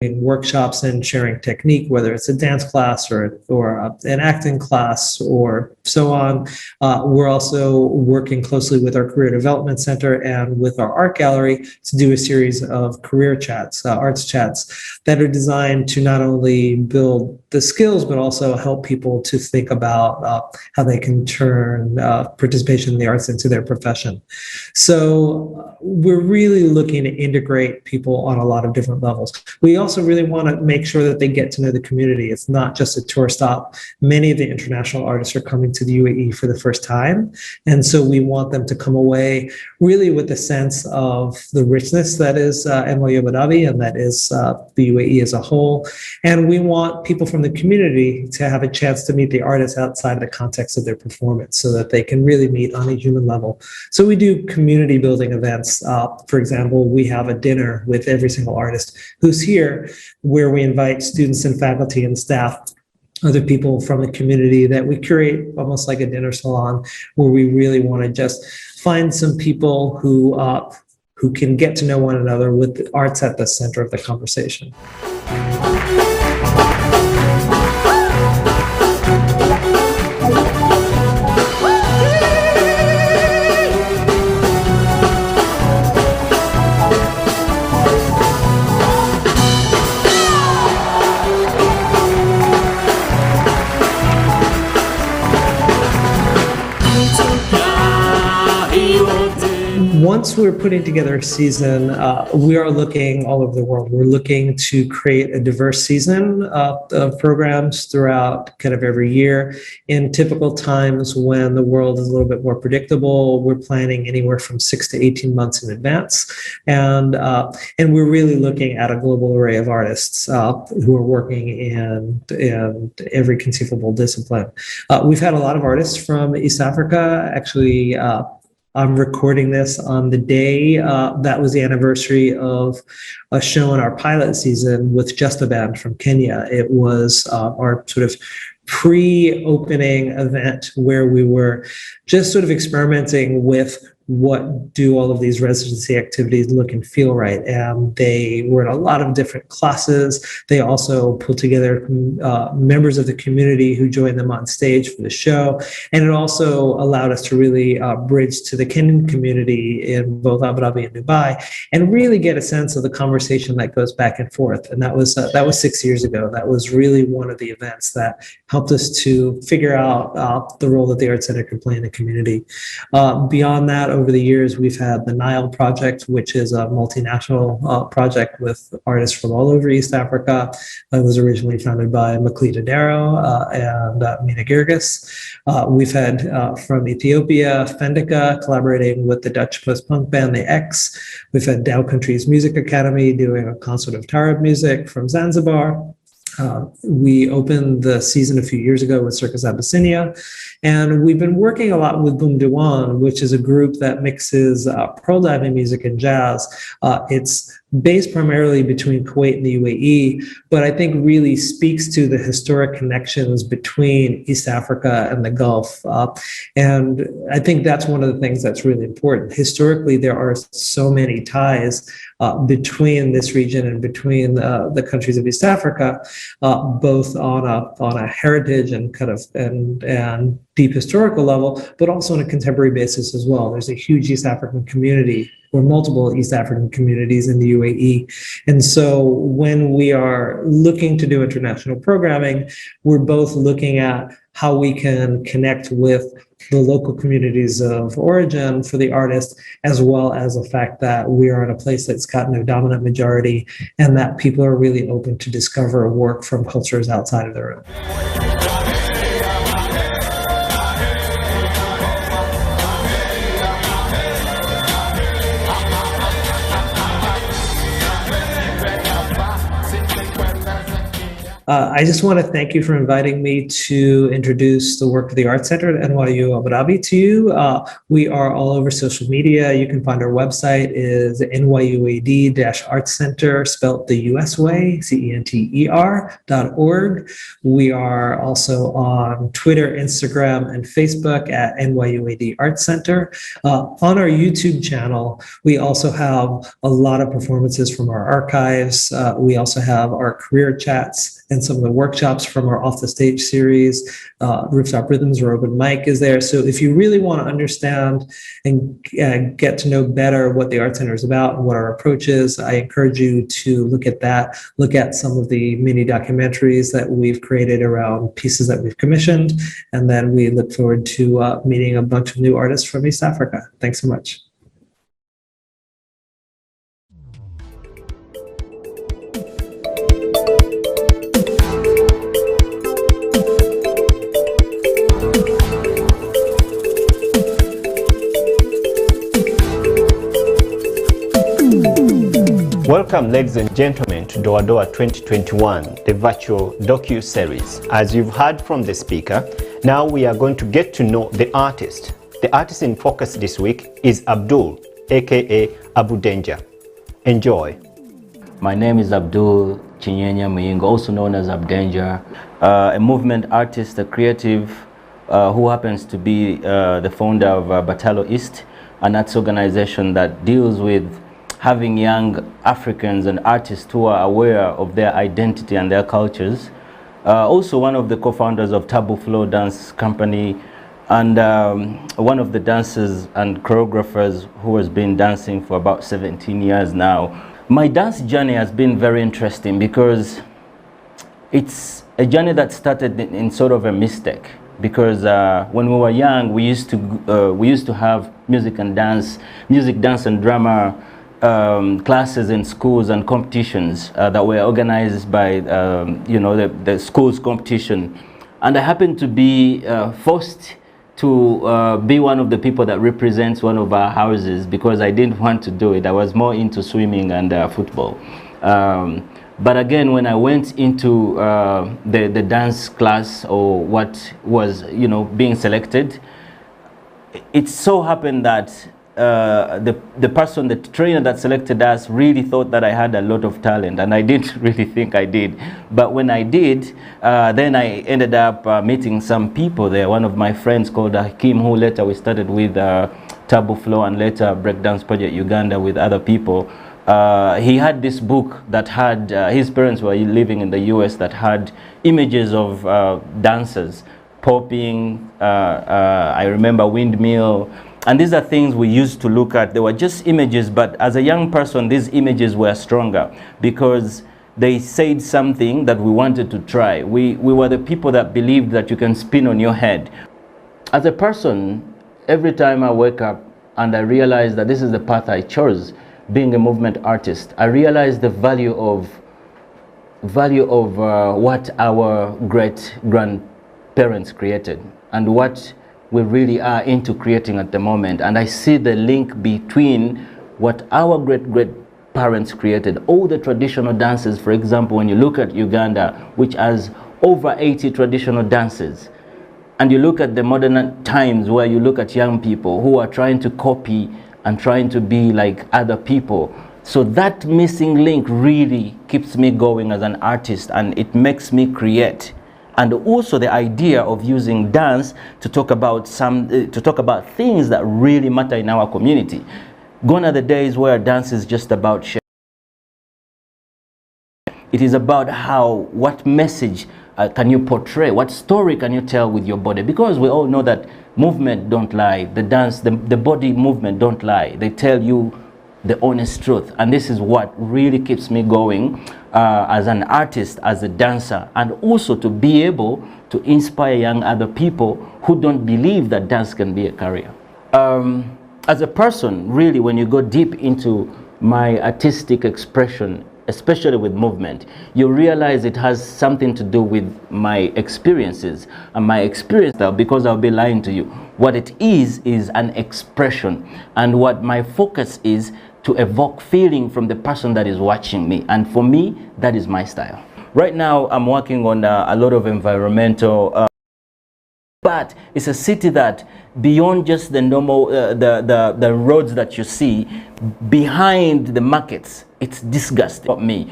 workshops and sharing technique, whether it's a dance class or an acting class or so on. We're also working closely with our Career Development Center and with our art gallery to do a series of career chats, arts chats that are designed to not only build the skills, but also help people to think about how they can turn participation in the arts into their profession. So we're really looking to integrate people on a lot of different levels. We also really want to make sure that they get to know the community. It's not just a tour stop. Many of the international artists are coming to the UAE for the first time. And so we want them to come away really with a sense of the richness that is NYUAD and that is the UAE as a whole. And we want people from the community to have a chance to meet the artists outside of the context of their performance so that they can really meet on a human level. So we do community building events. For example, we have a dinner with every single artist who's here where we invite students and faculty and staff, other people from the community, that we curate almost like a dinner salon where we really want to just find some people who can get to know one another with the arts at the center of the conversation. Once we're putting together a season, we are looking all over the world. We're looking to create a diverse season of programs throughout kind of every year. In typical times when the world is a little bit more predictable, we're planning anywhere from 6 to 18 months in advance. And we're really looking at a global array of artists who are working in every conceivable discipline. We've had a lot of artists from East Africa. Actually, I'm recording this on the day that was the anniversary of a show in our pilot season with Just a Band from Kenya. It was our sort of pre-opening event where we were just sort of experimenting with what do all of these residency activities look and feel right. And they were in a lot of different classes. They also pulled together members of the community who joined them on stage for the show. And it also allowed us to really bridge to the Kenyan community in both Abu Dhabi and Dubai and really get a sense of the conversation that goes back and forth. And that was 6 years ago. That was really one of the events that helped us to figure out the role that the Arts Center could play in the community. Beyond that, over the years, we've had the Nile Project, which is a multinational project with artists from all over East Africa. It was originally founded by Maklita Darrow and Mina Girgis. We've had from Ethiopia, Fendika, collaborating with the Dutch post-punk band The X. We've had Dow Country's Music Academy doing a concert of Taarab music from Zanzibar. We opened the season a few years ago with Circus Abyssinia, and we've been working a lot with Boom Diwan, which is a group that mixes pearl diving music and jazz. It's based primarily between Kuwait and the UAE, but I think really speaks to the historic connections between East Africa and the Gulf. And I think that's one of the things that's really important. Historically, there are so many ties between this region and between the countries of East Africa, both on a heritage and kind of and deep historical level, but also on a contemporary basis as well. There's a huge East African community or multiple East African communities in the UAE. And so when we are looking to do international programming, we're both looking at how we can connect with the local communities of origin for the artist, as well as the fact that we are in a place that's got no dominant majority and that people are really open to discover work from cultures outside of their own. I just want to thank you for inviting me to introduce the work of the Art Center at NYU Abu Dhabi to you. We are all over social media. You can find our website is NYUAD-Art Center, spelled the US way, CENTER.org. We are also on Twitter, Instagram, and Facebook at NYUAD Art Center. On our YouTube channel, we also have a lot of performances from our archives. We also have our career chats and some of the workshops from our Off the Stage series. Rooftop Rhythms or Open Mic is there. So if you really want to understand and get to know better what the Art Center is about and what our approach is, I encourage you to look at that, look at some of the mini documentaries that we've created around pieces that we've commissioned. And then we look forward to meeting a bunch of new artists from East Africa. Thanks so much. Welcome, ladies and gentlemen, to DOADOA 2021, the virtual docu-series. As you've heard from the speaker, now we are going to get to know the artist. The artist in focus this week is Abdul, aka Abu Danger. Enjoy. My name is Abdul Kinyenya, also known as Abu Danger, a movement artist, a creative who happens to be the founder of Batalo East, an arts organization that deals with having young Africans and artists who are aware of their identity and their cultures. Also one of the co-founders of Tabu Flow Dance Company, and one of the dancers and choreographers who has been dancing for about 17 years now. My dance journey has been very interesting because it's a journey that started in sort of a mistake. Because when we were young, we used to have music, dance and drama classes in schools and competitions that were organized by the school's competition, and I happened to be forced to be one of the people that represents one of our houses because I didn't want to do it. I was more into swimming and football. But again, when I went into the dance class, or what was being selected, it so happened that the trainer that selected us really thought that I had a lot of talent, and I didn't really think I did. But when I did, then I ended up meeting some people there. One of my friends called Hakim, who later we started with Tabu Flow and later Breakdance Project Uganda with other people. He had this book that had, his parents were living in the US, that had images of dancers, popping, I remember windmill. And these are things we used to look at. They were just images, but as a young person, these images were stronger because they said something that we wanted to try. We were the people that believed that you can spin on your head. As a person, every time I wake up and I realize that this is the path I chose, being a movement artist, I realize the value of what our great-grandparents created and what we really are into creating at the moment. And I see the link between what our great-great-parents created, all the traditional dances. For example, when you look at Uganda, which has over 80 traditional dances, and you look at the modern times where you look at young people who are trying to copy and trying to be like other people. So that missing link really keeps me going as an artist, and it makes me create. And also the idea of using dance to talk about things that really matter in our community. Gone are the days where dance is just about sharing. It is about what message can you portray, what story can you tell with your body? Because we all know that movement don't lie, the body movement don't lie. They tell you the honest truth, and this is what really keeps me going as an artist, as a dancer, and also to be able to inspire young other people who don't believe that dance can be a career. As a person, really, when you go deep into my artistic expression, especially with movement, you realize it has something to do with my experiences. And my experience, because I'll be lying to you, what it is an expression. And what my focus is to evoke feeling from the person that is watching me. And for me, that is my style. Right now, I'm working on a lot of environmental, but it's a city that beyond just the normal, the roads that you see, behind the markets, it's disgusting. Me,